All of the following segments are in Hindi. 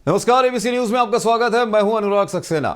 नमस्कार, एबीसी न्यूज में आपका स्वागत है। मैं हूं अनुराग सक्सेना।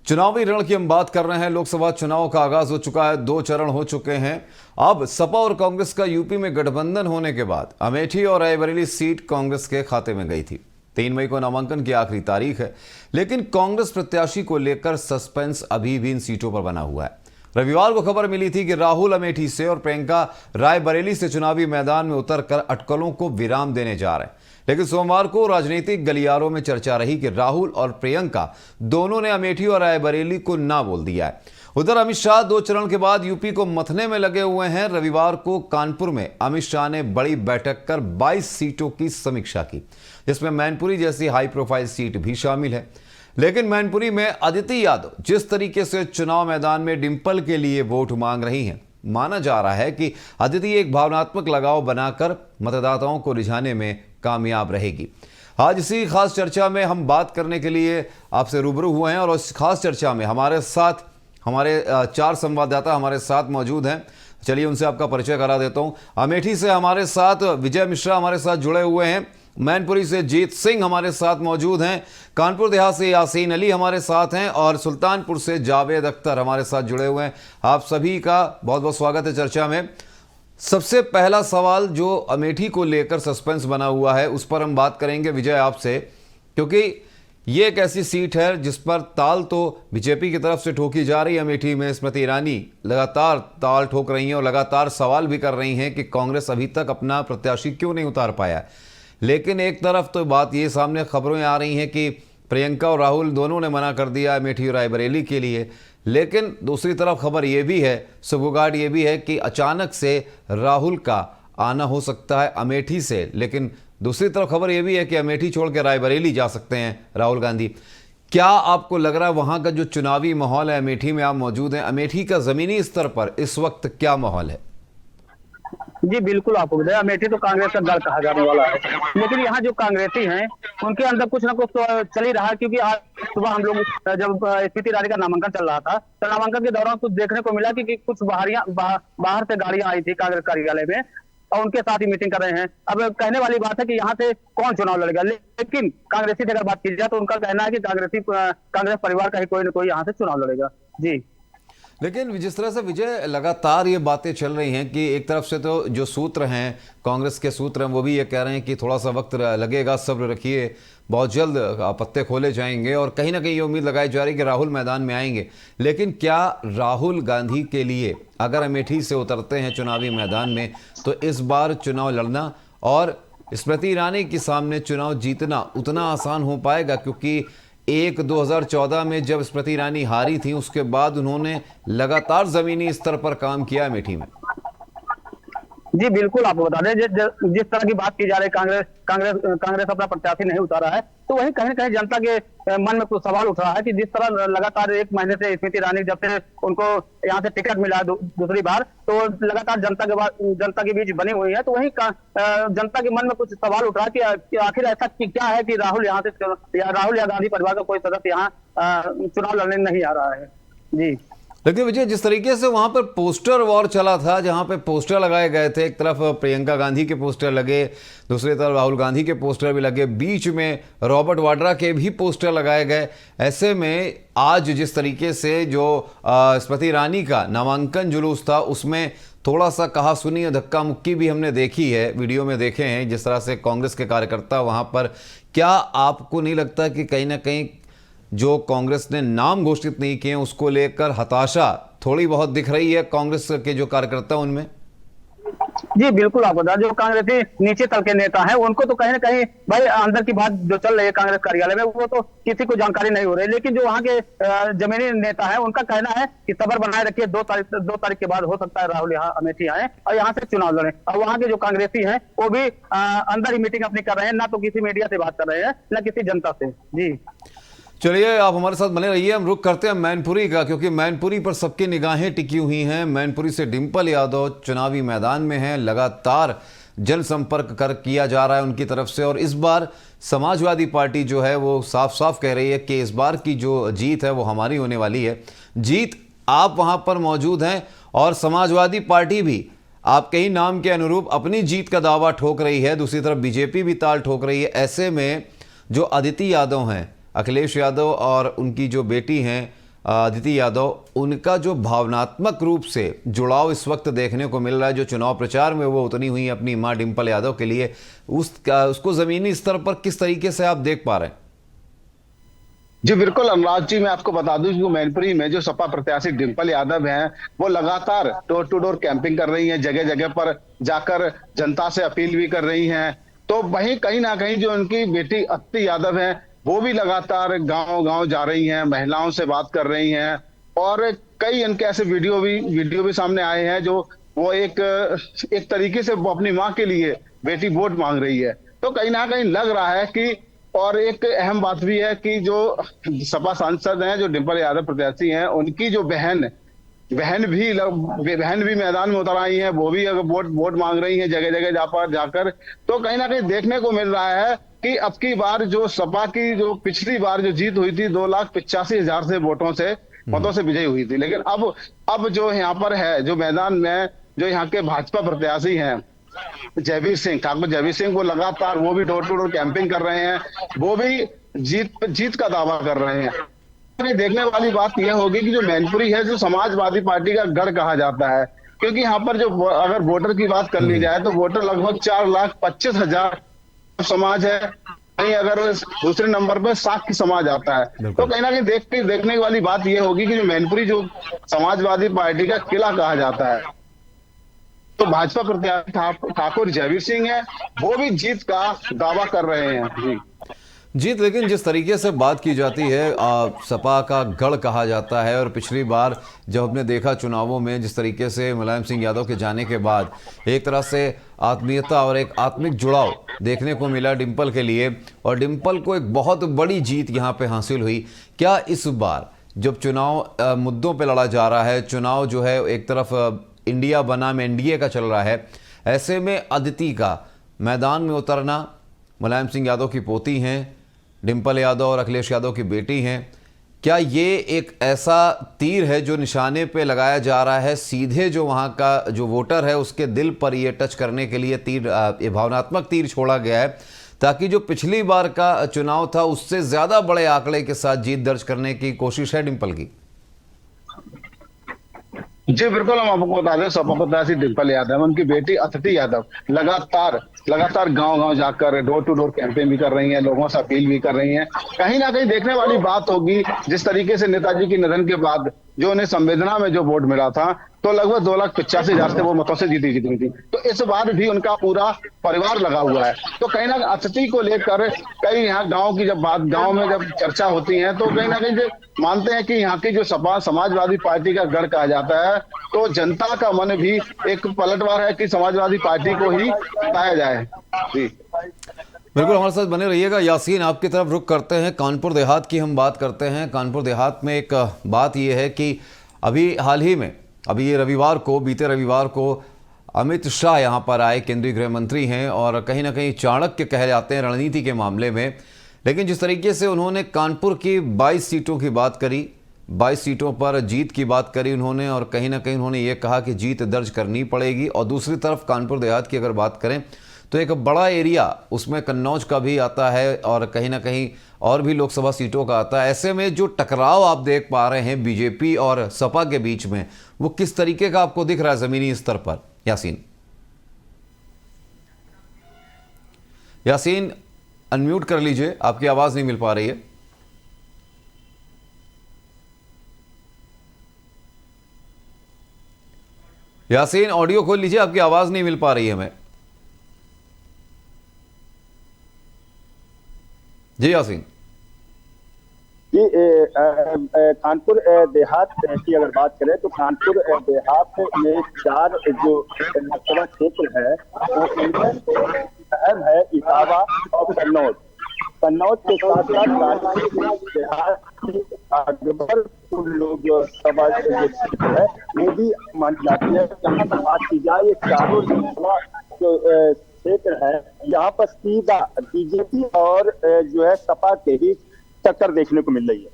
चुनावी रण की हम बात कर रहे हैं। लोकसभा चुनाव का आगाज हो चुका है, 2 चरण हो चुके हैं। अब सपा और कांग्रेस का यूपी में गठबंधन होने के बाद अमेठी और रायबरेली सीट कांग्रेस के खाते में गई थी। 3 मई को नामांकन की आखिरी तारीख है, लेकिन कांग्रेस प्रत्याशी को लेकर सस्पेंस अभी भी इन सीटों पर बना हुआ है। रविवार को खबर मिली थी कि राहुल अमेठी से और प्रियंका रायबरेली से चुनावी मैदान में उतरकर अटकलों को विराम देने जा रहे हैं। लेकिन सोमवार को राजनीतिक गलियारों में चर्चा रही कि राहुल और प्रियंका दोनों ने अमेठी और रायबरेली को ना बोल दिया है। उधर अमित शाह 2 चरण के बाद यूपी को मथने में लगे हुए हैं। रविवार को कानपुर में अमित शाह ने बड़ी बैठक कर 22 सीटों की समीक्षा की, जिसमें मैनपुरी जैसी हाई प्रोफाइल सीट भी शामिल है। लेकिन मैनपुरी में अदिति यादव जिस तरीके से चुनाव मैदान में डिंपल के लिए वोट मांग रही हैं, माना जा रहा है कि अदिति एक भावनात्मक लगाव बनाकर मतदाताओं को रिझाने में कामयाब रहेगी। आज इसी खास चर्चा में हम बात करने के लिए आपसे रूबरू हुए हैं और उस खास चर्चा में हमारे 4 संवाददाता हमारे साथ मौजूद हैं। चलिए उनसे आपका परिचय करा देता हूं। अमेठी से हमारे साथ विजय मिश्रा हमारे साथ जुड़े हुए हैं। मैनपुरी से जीत सिंह हमारे साथ मौजूद हैं। कानपुर देहात से यासीन अली हमारे साथ हैं और सुल्तानपुर से जावेद अख्तर हमारे साथ जुड़े हुए हैं। आप सभी का बहुत बहुत स्वागत है चर्चा में। सबसे पहला सवाल जो अमेठी को लेकर सस्पेंस बना हुआ है, उस पर हम बात करेंगे विजय आपसे, क्योंकि ये एक ऐसी सीट है जिस पर ताल तो बीजेपी की तरफ से ठोकी जा रही है। अमेठी में स्मृति ईरानी लगातार ताल ठोक रही हैं और लगातार सवाल भी कर रही हैं कि कांग्रेस अभी तक अपना प्रत्याशी क्यों नहीं उतार पाया। लेकिन एक तरफ तो बात ये सामने खबरें आ रही हैं कि प्रियंका और राहुल दोनों ने मना कर दिया अमेठी और रायबरेली के लिए। लेकिन दूसरी तरफ खबर ये भी है, सुगबुगाहट ये भी है कि अचानक से राहुल का आना हो सकता है अमेठी से। लेकिन दूसरी तरफ खबर ये भी है कि अमेठी छोड़ के रायबरेली जा सकते हैं राहुल गांधी। क्या आपको लग रहा है वहां का जो चुनावी माहौल है, अमेठी में आप मौजूद हैं, अमेठी का जमीनी स्तर पर इस वक्त क्या माहौल है? जी बिल्कुल, आपको बताया अमेठी तो कांग्रेस का गढ़ कहा जाने वाला है, लेकिन यहाँ जो कांग्रेसी हैं उनके अंदर कुछ ना कुछ तो चल ही रहा है। क्योंकि आज सुबह हम लोग जब स्मृति ईरानी का नामांकन चल रहा था, तो नामांकन के दौरान कुछ देखने को मिला कि कुछ बाहर से गाड़ियां आई थी कांग्रेस कार्यालय में और उनके साथ ही मीटिंग कर रहे हैं। अब कहने वाली बात है कि यहाँ से कौन चुनाव लड़ेगा, लेकिन कांग्रेसी से अगर बात की जाए तो उनका कहना है कि कांग्रेस परिवार का ही कोई ना कोई यहाँ से चुनाव लड़ेगा। जी, लेकिन जिस तरह से विजय लगातार ये बातें चल रही हैं कि एक तरफ से तो जो सूत्र हैं, कांग्रेस के सूत्र हैं, वो भी ये कह रहे हैं कि थोड़ा सा वक्त लगेगा, सब्र रखिए, बहुत जल्द पत्ते खोले जाएंगे। और कहीं ना कहीं ये उम्मीद लगाई जा रही है कि राहुल मैदान में आएंगे। लेकिन क्या राहुल गांधी के लिए अगर अमेठी से उतरते हैं चुनावी मैदान में, तो इस बार चुनाव लड़ना और स्मृति ईरानी के सामने चुनाव जीतना उतना आसान हो पाएगा? क्योंकि 2014 में जब स्मृति ईरानी हारी थी, उसके बाद उन्होंने लगातार जमीनी स्तर पर काम किया अमेठी में। जी बिल्कुल, आपको बता दें जिस तरह की बात की जा रही है, कांग्रेस अपना प्रत्याशी नहीं उतारा है, तो वही कहीं ना कहीं जनता के मन में कुछ सवाल उठ रहा है कि जिस तरह लगातार 1 महीने से स्मृति ईरानी जब से उनको यहाँ से टिकट मिला दूसरी बार, तो लगातार जनता के बीच बनी हुई है। तो वही जनता के मन में कुछ सवाल उठ रहा है कि आखिर ऐसा क्या है कि राहुल या गांधी परिवार का कोई सदस्य यहाँ चुनाव लड़ने नहीं आ रहा है। जी, लेकिन विजय, जिस तरीके से वहां पर पोस्टर वॉर चला था, जहां पे पोस्टर लगाए गए थे, एक तरफ प्रियंका गांधी के पोस्टर लगे, दूसरी तरफ राहुल गांधी के पोस्टर भी लगे, बीच में रॉबर्ट वाड्रा के भी पोस्टर लगाए गए। ऐसे में आज जिस तरीके से जो स्मृति ईरानी का नामांकन जुलूस था, उसमें थोड़ा सा कहा सुनी और धक्का मुक्की भी हमने देखी है, वीडियो में देखे हैं जिस तरह से कांग्रेस के कार्यकर्ता वहां पर। क्या आपको नहीं लगता कि कहीं ना कहीं जो कांग्रेस ने नाम घोषित नहीं किए, उसको लेकर हताशा थोड़ी बहुत दिख रही है कांग्रेस के जो कार्यकर्ता उनमें? जी बिल्कुल, आपको बता जो कांग्रेसी नीचे तल के नेता हैं, उनको तो कहीं ना कहीं भाई अंदर की बात जो चल रही है कांग्रेस कार्यालय में, वो तो किसी को जानकारी नहीं हो रही। लेकिन जो वहाँ के जमीनी नेता है, उनका कहना है कि सब्र बनाए रखिए, 2 तारीख के बाद हो सकता है राहुल यहाँ अमेठी आए और यहाँ से चुनाव लड़े। और वहाँ के जो कांग्रेसी हैं वो भी अंदर ही मीटिंग अपनी कर रहे हैं, ना तो किसी मीडिया से बात कर रहे हैं, ना किसी जनता से। जी, चलिए आप हमारे साथ बने रहिए। हम रुख करते हैं मैनपुरी का, क्योंकि मैनपुरी पर सबकी निगाहें टिकी हुई हैं। मैनपुरी से डिंपल यादव चुनावी मैदान में हैं, लगातार जनसंपर्क किया जा रहा है उनकी तरफ से। और इस बार समाजवादी पार्टी जो है वो साफ साफ कह रही है कि इस बार की जो जीत है वो हमारी होने वाली है। जीत, आप वहां पर मौजूद हैं और समाजवादी पार्टी भी आपके ही नाम के अनुरूप अपनी जीत का दावा ठोक रही है, दूसरी तरफ बीजेपी भी ताल ठोक रही है। ऐसे में जो अदिति यादव हैं, अखिलेश यादव और उनकी जो बेटी हैं अदिति यादव, उनका जो भावनात्मक रूप से जुड़ाव इस वक्त देखने को मिल रहा है, जो चुनाव प्रचार में वो उतनी हुई अपनी मां डिंपल यादव के लिए, उसको जमीनी स्तर पर किस तरीके से आप देख पा रहे हैं? जी बिल्कुल अनुराग जी, मैं आपको बता दूं कि मैनपुरी में जो सपा प्रत्याशी डिंपल यादव हैं, वो लगातार डोर टू डोर कैंपिंग कर रही हैं, जगह जगह पर जाकर जनता से अपील भी कर रही हैं। तो वहीं कहीं ना कहीं जो उनकी बेटी अदिति यादव है, वो भी लगातार गांव गांव जा रही हैं, महिलाओं से बात कर रही हैं, और कई इनके ऐसे वीडियो भी सामने आए हैं जो वो एक तरीके से वो अपनी माँ के लिए बेटी वोट मांग रही है। तो कहीं ना कहीं लग रहा है कि, और एक अहम बात भी है कि जो सपा सांसद हैं, जो डिंपल यादव प्रत्याशी हैं, उनकी जो बहन भी मैदान में उतर आई हैं, वो भी अगर वोट मांग रही हैं जगह जगह जाकर। तो कहीं ना कहीं देखने को मिल रहा है कि अब की बार जो सपा की जो पिछली बार जो जीत हुई थी 2,85,000 से मतों से विजयी हुई थी, लेकिन अब जो यहाँ पर है, जो मैदान में जो यहाँ के भाजपा प्रत्याशी हैं ठाकुर जयवीर सिंह, वो लगातार वो भी डोर टू डोर कैंपिंग कर रहे हैं, वो भी जीत का दावा कर रहे हैं। देखने वाली बात यह होगी कि जो मैनपुरी है, जो समाजवादी पार्टी का गढ़ कहा जाता है, क्योंकि यहाँ पर जो अगर वोटर की बात कर ली जाए तो वोटर लगभग 4,25,000 समाज है, कहीं अगर दूसरे नंबर पर साख की समाज आता है। तो कहीं ना कहीं देखने वाली बात यह होगी कि जो मैनपुरी जो समाजवादी पार्टी का किला कहा जाता है, तो भाजपा प्रत्याशी ठाकुर जयवीर सिंह है, वो भी जीत का दावा कर रहे हैं। जी जीत, लेकिन जिस तरीके से बात की जाती है, सपा का गढ़ कहा जाता है, और पिछली बार जब हमने देखा चुनावों में जिस तरीके से मुलायम सिंह यादव के जाने के बाद एक तरह से आत्मीयता और एक आत्मिक जुड़ाव देखने को मिला डिंपल के लिए, और डिंपल को एक बहुत बड़ी जीत यहाँ पे हासिल हुई। क्या इस बार जब चुनाव मुद्दों पे लड़ा जा रहा है, चुनाव जो है एक तरफ इंडिया बनाम एनडीए का चल रहा है, ऐसे में अदिति का मैदान में उतरना, मुलायम सिंह यादव की पोती हैं, डिंपल यादव और अखिलेश यादव की बेटी हैं, क्या ये एक ऐसा तीर है जो निशाने पे लगाया जा रहा है, सीधे जो वहाँ का जो वोटर है उसके दिल पर ये टच करने के लिए ये भावनात्मक तीर छोड़ा गया है, ताकि जो पिछली बार का चुनाव था उससे ज़्यादा बड़े आंकड़े के साथ जीत दर्ज करने की कोशिश है डिंपल की? जी बिल्कुल, हम आपको बता दें, सपा प्रत्याशी डिंपल यादव, उनकी बेटी अदिति यादव लगातार गांव गांव जाकर डोर टू डोर कैंपेन भी कर रही हैं, लोगों से अपील भी कर रही हैं। कहीं ना कहीं देखने वाली बात होगी, जिस तरीके से नेताजी के निधन के बाद जो उन्हें संवेदना में जो वोट मिला था, तो लगभग 2,85,000 से वो मतों से जीती थी। तो इस बार भी उनका पूरा परिवार लगा हुआ है। तो कहीं ना कहीं अतिथि को लेकर कई यहाँ गांव में जब चर्चा होती है, तो कहीं ना कहीं जो मानते हैं कि यहाँ की जो सपा समाजवादी पार्टी का गढ़ कहा जाता है, तो जनता का मन भी एक पलटवार है कि समाजवादी पार्टी को ही बताया जाए। जी बिल्कुल, हमारे साथ बने रहिएगा। यासीन, आपकी तरफ रुख करते हैं, कानपुर देहात की हम बात करते हैं। कानपुर देहात में एक बात यह है कि अभी हाल ही में ये बीते रविवार को अमित शाह यहाँ पर आए, केंद्रीय गृह मंत्री हैं और कहीं ना कहीं चाणक्य कहे जाते हैं रणनीति के मामले में। लेकिन जिस तरीके से उन्होंने कानपुर की 22 सीटों की बात करी, 22 सीटों पर जीत की बात करी उन्होंने, और कहीं ना कहीं उन्होंने ये कहा कि जीत दर्ज करनी पड़ेगी। और दूसरी तरफ कानपुर देहात की अगर बात करें तो एक बड़ा एरिया उसमें कन्नौज का भी आता है और कहीं ना कहीं और भी लोकसभा सीटों का आता है। ऐसे में जो टकराव आप देख पा रहे हैं बीजेपी और सपा के बीच में, वो किस तरीके का आपको दिख रहा है जमीनी स्तर पर? यासीन अनम्यूट कर लीजिए, आपकी आवाज नहीं मिल पा रही है। यासीन ऑडियो खोल लीजिए, आपकी आवाज नहीं मिल पा रही है हमें। जी यासीन जी, कानपुर देहात की अगर बात करें तो कानपुर देहात में 4 जो लोकसभा क्षेत्र है वो इनमें अहम है इटावा और कन्नौज के साथ साथ देहात की लोकसभा जो क्षेत्र है वो भी मानी जाती है। जहाँ तक बात की जाए, ये चारों लोकसभा जो क्षेत्र है यहाँ पर सीधा बीजेपी और जो है सपा के ही टक्कर देखने को मिल रही है।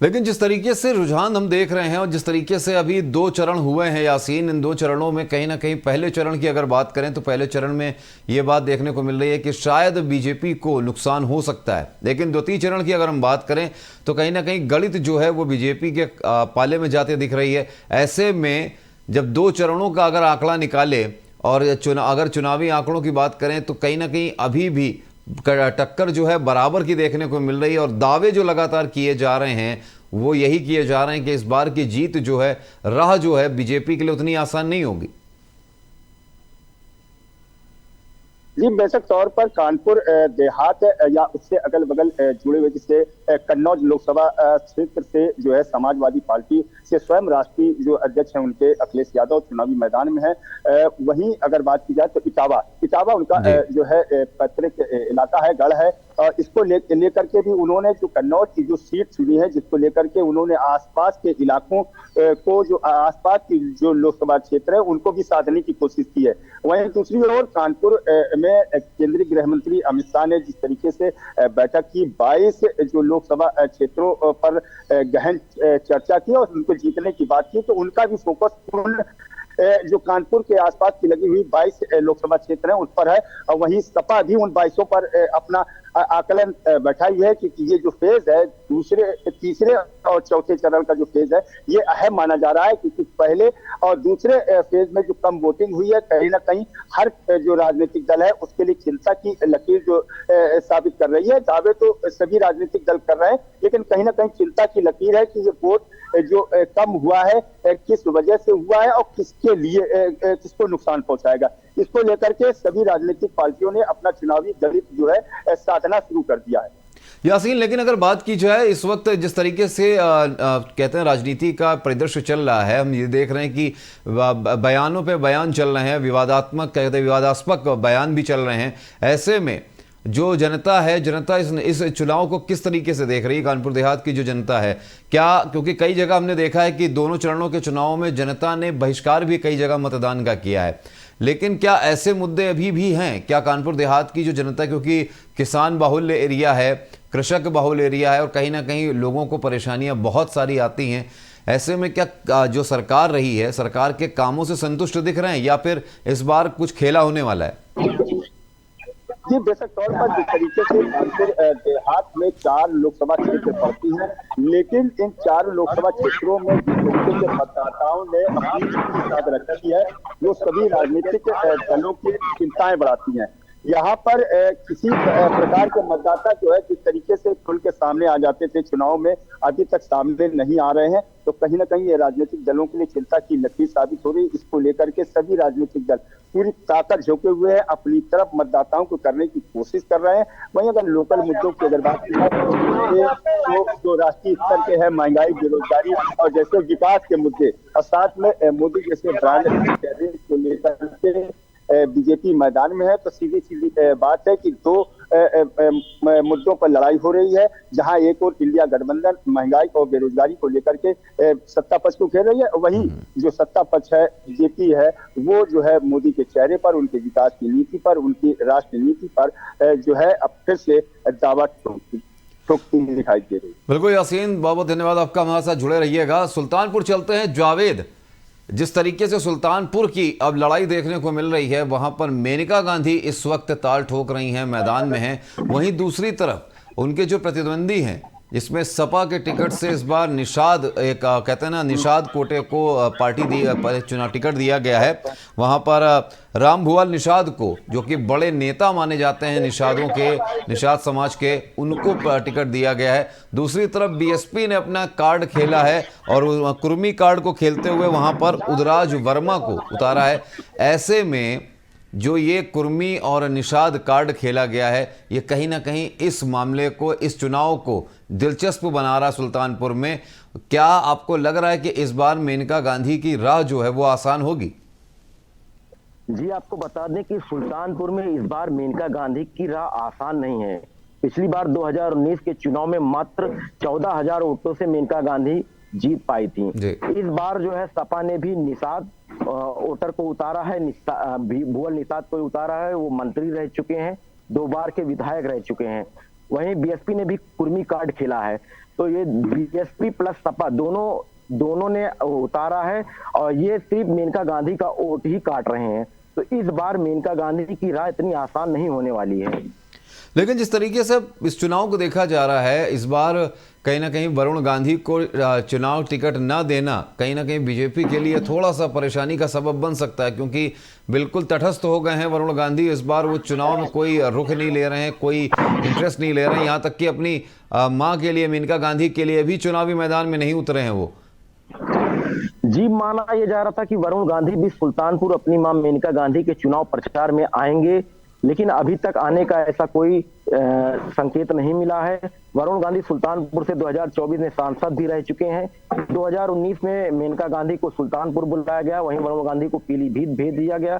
लेकिन जिस तरीके से रुझान हम देख रहे हैं और जिस तरीके से अभी 2 चरण हुए हैं यासीन, इन 2 चरणों में कहीं ना कहीं पहले चरण की अगर बात करें तो पहले चरण में ये बात देखने को मिल रही है कि शायद बीजेपी को नुकसान हो सकता है, लेकिन द्वितीय चरण की अगर हम बात करें तो कहीं ना कहीं गणित जो है वो बीजेपी के पाले में जाते दिख रही है। ऐसे में जब 2 चरणों का अगर आंकड़ा निकाले और अगर चुनावी आंकड़ों की बात करें तो कहीं ना कहीं अभी भी टक्कर जो है बराबर की देखने को मिल रही है और दावे जो लगातार किए जा रहे हैं वो यही किए जा रहे हैं कि इस बार की जीत जो है, राह जो है बीजेपी के लिए उतनी आसान नहीं होगी। जी बेशक तौर पर कानपुर देहात या उससे अगल बगल जुड़े हुए जिससे कन्नौज लोकसभा क्षेत्र से जो है समाजवादी पार्टी से स्वयं राष्ट्रीय जो अध्यक्ष हैं उनके अखिलेश यादव चुनावी मैदान में है। वहीं अगर बात की जाए तो इटावा उनका जो है पैतृक इलाका है, गढ़ है, और इसको लेकर के भी उन्होंने जो कन्नौज की जो सीट चुनी है जिसको लेकर के उन्होंने आसपास के इलाकों को जो आसपास की जो लोकसभा क्षेत्र है उनको भी साधने की कोशिश की है। वहीं दूसरी ओर कानपुर में केंद्रीय गृह मंत्री अमित शाह ने जिस तरीके से बैठक की, 22 जो लोकसभा क्षेत्रों पर गहन चर्चा की और उनको जीतने की बात की, तो उनका भी फोकस उन जो कानपुर के आसपास की लगी हुई 22 लोकसभा क्षेत्र हैं उस पर है। और वहीं सपा भी उन 22 पर अपना आकलन बैठाई है कि ये जो फेज है दूसरे, तीसरे और चौथे चरण का जो फेज है ये अहम माना जा रहा है, क्योंकि पहले और दूसरे फेज में जो कम वोटिंग हुई है कहीं ना कहीं हर जो राजनीतिक दल है उसके लिए चिंता की लकीर जो साबित कर रही है। दावे तो सभी राजनीतिक दल कर रहे हैं, लेकिन कहीं ना कहीं चिंता की लकीर है कि ये वोट जो कम हुआ है किस वजह से हुआ है और किसके लिए किसको नुकसान पहुंचाएगा, इसको लेकर के सभी राजनीतिक पार्टियों ने अपना चुनावी गणित जो है साधना शुरू कर दिया है। यासीन, लेकिन अगर बात की जाए इस वक्त जिस तरीके से कहते हैं राजनीति का परिदृश्य चल रहा है, हम ये देख रहे हैं कि बयानों पे बयान चल रहे हैं, विवादात्मक कहते हैं विवादास्पद बयान भी चल रहे हैं। ऐसे में जो जनता है, जनता इस चुनाव को किस तरीके से देख रही है? कानपुर देहात की जो जनता है, क्या, क्योंकि कई जगह हमने देखा है कि दोनों चरणों के चुनाव में जनता ने बहिष्कार भी कई जगह मतदान का किया है, लेकिन क्या ऐसे मुद्दे अभी भी हैं? क्या कानपुर देहात की जो जनता, क्योंकि किसान बाहुल्य एरिया है, कृषक बाहुल्य एरिया है और कहीं ना कहीं लोगों को परेशानियां बहुत सारी आती हैं, ऐसे में क्या जो सरकार रही है, सरकार के कामों से संतुष्ट दिख रहे हैं या फिर इस बार कुछ खेला होने वाला है? जी बेशक तौर पर जिस तरीके से कानपुर देहात में 4 लोकसभा क्षेत्र पड़ती हैं, लेकिन इन 4 लोकसभा क्षेत्रों में जिस तरीके से मतदाताओं ने अपनी साथ रखी है वो सभी राजनीतिक दलों की चिंताएं बढ़ाती हैं। यहाँ पर किसी प्रकार के मतदाता जो है जिस तरीके से खुल के सामने आ जाते थे चुनाव में, अभी तक सामने नहीं आ रहे हैं, तो कहीं ना कहीं ये राजनीतिक दलों के लिए चिंता की लकीर साबित हो रही है। इसको लेकर के सभी राजनीतिक दल पूरी ताकत झोंके हुए हैं, अपनी तरफ मतदाताओं को करने की कोशिश कर रहे हैं। वहीं अगर लोकल मुद्दों की अगर बात की जाए तो जो राष्ट्रीय स्तर के है, महंगाई, बेरोजगारी और जैसे विकास के मुद्दे और साथ में मोदी जैसे ब्रांड को लेकर के बीजेपी मैदान में है, तो सीधी सीधी बात है कि 2 मुद्दों पर लड़ाई हो रही है, जहां एक और इंडिया गठबंधन महंगाई और बेरोजगारी को लेकर के सत्ता पक्ष को घेर रही है, वहीं जो सत्ता पक्ष है बीजेपी है वो जो है मोदी के चेहरे पर, उनके विकास की नीति पर, उनकी राष्ट्र नीति पर जो है अब फिर से दावा ठोकती दिखाई दे रही है। बिल्कुल यासीन, बहुत बहुत धन्यवाद आपका, हमारे साथ जुड़े रहिएगा। सुल्तानपुर चलते हैं। जावेद, जिस तरीके से सुल्तानपुर की अब लड़ाई देखने को मिल रही है, वहां पर मेनका गांधी इस वक्त ताल ठोक रही हैं, मैदान में हैं, वहीं दूसरी तरफ उनके जो प्रतिद्वंदी हैं जिसमें सपा के टिकट से इस बार निषाद, एक कहते हैं ना, निषाद कोटे को पार्टी चुनाव टिकट दिया गया है। वहां पर राम भुआल निषाद को, जो कि बड़े नेता माने जाते हैं निषादों के, निषाद समाज के, उनको टिकट दिया गया है। दूसरी तरफ बीएसपी ने अपना कार्ड खेला है और कुर्मी कार्ड को खेलते हुए वहां पर उदराज वर्मा को उतारा है। ऐसे में जो ये कुर्मी और निषाद कार्ड खेला गया है, ये कहीं ना कहीं इस मामले को, इस चुनाव को दिलचस्प बना रहा सुल्तानपुर में। क्या आपको लग रहा है कि इस बार मेनका गांधी की राह जो है वो आसान होगी? जी आपको बता दें कि सुल्तानपुर में इस बार मेनका गांधी की राह आसान नहीं है। पिछली बार 2019 के चुनाव में मात्र 14,000 वोटों से मेनका गांधी जीत पाई थी। इस बार जो है सपा ने भी निषाद वोटर को उतारा है, भुअल निषाद को उतारा है। वो मंत्री रह चुके हैं, 2 बार के विधायक रह चुके हैं। वहीं बीएसपी ने भी कुर्मी कार्ड खेला है। तो ये बीएसपी प्लस सपा दोनों ने उतारा है और ये सिर्फ मेनका गांधी का वोट ही काट रहे हैं। तो इस बार मेनका गांधी की राह इतनी आसान नहीं होने वाली है। लेकिन जिस तरीके से इस चुनाव को देखा जा रहा है, इस बार कहीं ना कहीं वरुण गांधी को चुनाव टिकट न देना कहीं ना कहीं बीजेपी के लिए थोड़ा सा परेशानी का सबब बन सकता है, क्योंकि बिल्कुल तटस्थ हो गए हैं वरुण गांधी। इस बार वो चुनाव में कोई रुख नहीं ले रहे हैं, कोई इंटरेस्ट नहीं ले रहे हैं, यहाँ तक कि अपनी माँ के लिए, मेनका गांधी के लिए भी चुनावी मैदान में नहीं उतरे हैं वो। जी, माना यह जा रहा था कि वरुण गांधी भी सुल्तानपुर अपनी मां मेनका गांधी के चुनाव प्रचार में आएंगे, लेकिन अभी तक आने का ऐसा कोई संकेत नहीं मिला है। वरुण गांधी सुल्तानपुर से 2024 में सांसद भी रह चुके हैं। 2019 में मेनका गांधी को सुल्तानपुर बुलाया गया, वहीं वरुण गांधी को पीलीभीत भेज दिया गया।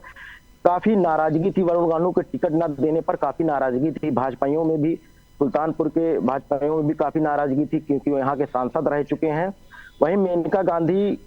काफी नाराजगी थी वरुण गांधी के टिकट न देने पर, काफी नाराजगी थी भाजपाइयों में भी, सुल्तानपुर के भाजपाइयों में भी काफी नाराजगी थी, क्योंकि वो यहाँ के सांसद रह चुके हैं। वहीं मेनका गांधी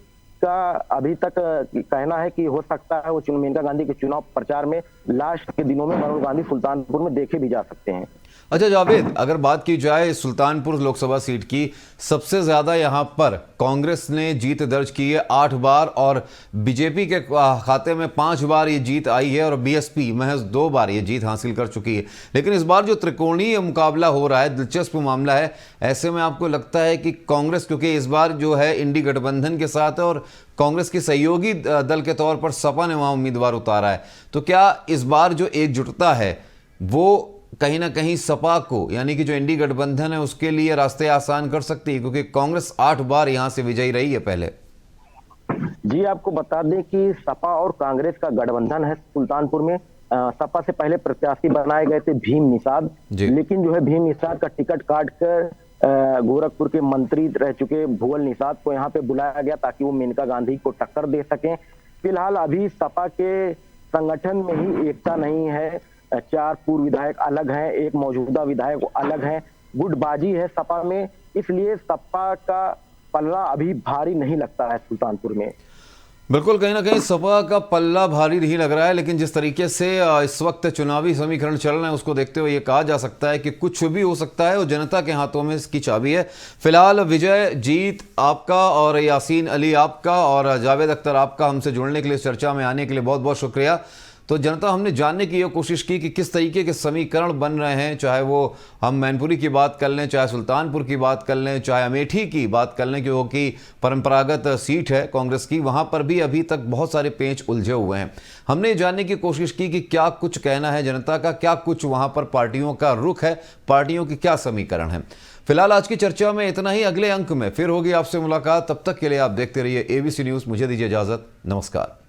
का अभी तक कहना है कि हो सकता है वो मेनका गांधी के चुनाव प्रचार में लास्ट के दिनों में वरुण गांधी सुल्तानपुर में देखे भी जा सकते हैं। अच्छा जावेद, अगर बात की जाए सुल्तानपुर लोकसभा सीट की, सबसे ज्यादा यहां पर कांग्रेस ने जीत दर्ज की है 8 बार और बीजेपी के खाते में 5 बार ये जीत आई है और बीएसपी महज 2 बार ये जीत हासिल कर चुकी है। लेकिन इस बार जो त्रिकोणीय मुकाबला हो रहा है, दिलचस्प मामला है। ऐसे में आपको लगता है कि कांग्रेस, क्योंकि इस बार जो है इंडी गठबंधन के साथ है और कांग्रेस की सहयोगी दल के तौर पर सपा ने वहां उम्मीदवार उतारा है, तो क्या इस बार जो एकजुटता है वो कहीं ना कहीं सपा को, यानी कि जो इंडी गठबंधन है, उसके लिए रास्ते आसान कर सकती है, क्योंकि कांग्रेस 8 बार यहां से विजयी रही है पहले? जी, आपको बता दें कि सपा और कांग्रेस का गठबंधन है सुल्तानपुर में। सपा से पहले प्रत्याशी बनाए गए थे भीम निषाद, लेकिन जो है भीम निषाद का टिकट काट कर गोरखपुर के मंत्री रह चुके भुवल निषाद को यहाँ पे बुलाया गया ताकि वो मेनका गांधी को टक्कर दे सकें। फिलहाल अभी सपा के संगठन में ही एकता नहीं है, 4 पूर्व विधायक अलग हैं, एक मौजूदा विधायक अलग हैं, गुटबाजी है सपा में, इसलिए सपा का पल्ला अभी भारी नहीं लगता है सुल्तानपुर में। बिल्कुल, कहीं ना कहीं सपा का पल्ला भारी नहीं लग रहा है, लेकिन जिस तरीके से इस वक्त चुनावी समीकरण चल रहे हैं उसको देखते हुए ये कहा जा सकता है कि कुछ भी हो सकता है और जनता के हाथों में इसकी चाबी है। फिलहाल विजय जीत आपका और यासीन अली आपका और जावेद अख्तर आपका हमसे जुड़ने के लिए, चर्चा में आने के लिए बहुत बहुत शुक्रिया। तो जनता, हमने जानने की ये कोशिश की कि किस तरीके के समीकरण बन रहे हैं, चाहे वो हम मैनपुरी की बात कर लें, चाहे सुल्तानपुर की बात कर लें, चाहे अमेठी की बात कर लें, क्योंकि परंपरागत सीट है कांग्रेस की, वहाँ पर भी अभी तक बहुत सारे पेंच उलझे हुए हैं। हमने ये जानने की कोशिश की कि क्या कुछ कहना है जनता का, क्या कुछ वहाँ पर पार्टियों का रुख है, पार्टियों की क्या समीकरण है। फिलहाल आज की चर्चा में इतना ही। अगले अंक में फिर होगी आपसे मुलाकात, तब तक के लिए आप देखते रहिए ABC न्यूज़। मुझे दीजिए इजाज़त, नमस्कार।